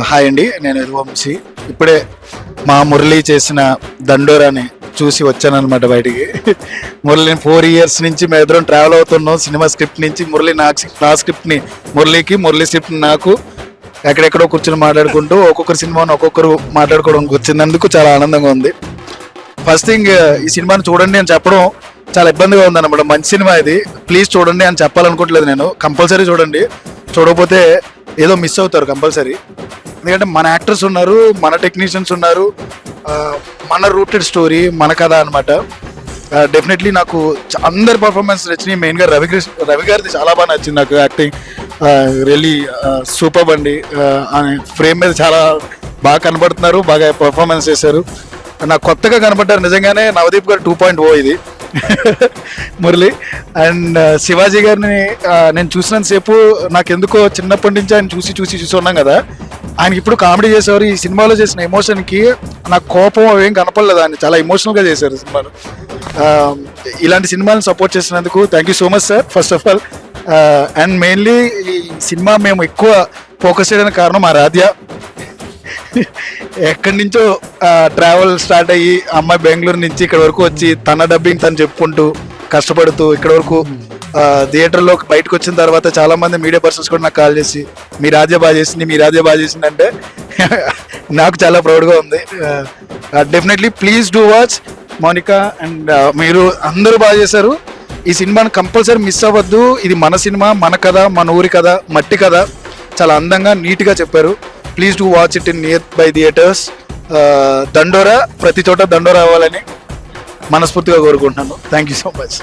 Hi అండి, నేను యదువంశీ. ఇప్పుడే మా మురళి చేసిన దండోరాని చూసి వచ్చానమాట బయటికి. మురళి 4 years నుంచి మేము ఇద్దరం ట్రావెల్ అవుతున్నాం. సినిమా స్క్రిప్ట్ నుంచి మురళి నా స్క్రిప్ట్ని మురళికి, మురళి స్క్రిప్ట్ నాకు ఎక్కడెక్కడో కూర్చొని మాట్లాడుకుంటూ ఒక్కొక్కరు సినిమాను ఒక్కొక్కరు మాట్లాడుకోవడానికి వచ్చినందుకు చాలా ఆనందంగా ఉంది. ఫస్ట్ థింగ్, ఈ సినిమాని చూడండి అని చెప్పడం చాలా ఇబ్బందిగా ఉందన్నమాట. మంచి సినిమా ఇది, ప్లీజ్ చూడండి అని చెప్పాలనుకోవట్లేదు నేను. కంపల్సరీ చూడండి, చూడకపోతే ఏదో మిస్ అవుతారు కంపల్సరీ. ఎందుకంటే మన యాక్టర్స్ ఉన్నారు, మన టెక్నీషియన్స్ ఉన్నారు, మన రూటెడ్ స్టోరీ, మన కథ అనమాట. డెఫినెట్లీ నాకు అందరి పర్ఫార్మెన్స్ నచ్చినాయి. మెయిన్గా రవి గారిది చాలా బాగా నచ్చింది నాకు. యాక్టింగ్ రియల్లీ సూపర్ అండి. ఫ్రేమ్ మీద చాలా బాగా కనబడుతున్నారు, బాగా పర్ఫార్మెన్స్ చేశారు. నాకు కొత్తగా కనబడ్డారు నిజంగానే. నవదీప్ గారు 2.0 ఇది మురళి. అండ్ శివాజీ గారిని నేను చూసినంతసేపు నాకు ఎందుకో చిన్నప్పటి నుంచి ఆయన చూసి ఉన్నాం కదా, ఆయనకి ఇప్పుడు కామెడీ చేసేవారు. ఈ సినిమాలో చేసిన ఎమోషన్కి నాకు కోపం అవేం కనపడలేదు. ఆయన చాలా ఎమోషనల్గా చేశారు సినిమాలో. ఇలాంటి సినిమాలను సపోర్ట్ చేసినందుకు thank you so much sir, first of all. And mainly ఈ సినిమా మేము ఎక్కువ ఫోకస్ చేయడానికి కారణం మా రాధ్య. ఎక్కడి నుంచో ట్రావెల్ స్టార్ట్ అయ్యి అమ్మాయి బెంగళూరు నుంచి ఇక్కడ వరకు వచ్చి తన డబ్బింగ్ తను చెప్పుకుంటూ కష్టపడుతూ ఇక్కడ వరకు థియేటర్లో బయటకు వచ్చిన తర్వాత చాలా మంది మీడియా పర్సన్స్ కూడా నాకు కాల్ చేసి మీ రాధ్య బాగా చేసింది అంటే నాకు చాలా ప్రౌడ్గా ఉంది. Definitely please do watch Mounika. And మీరు అందరూ బాగా చేశారు. ఈ సినిమాని కంపల్సరీ మిస్ అవ్వద్దు. ఇది మన సినిమా, మన కథ, మన ఊరి కథ, మట్టి కథ. చాలా అందంగా నీట్గా చెప్పారు. Please do watch it in near by theatres. దండోరా ప్రతి చోట దండోరా అవ్వాలని మనస్ఫూర్తిగా కోరుకుంటున్నాను. Thank you so much.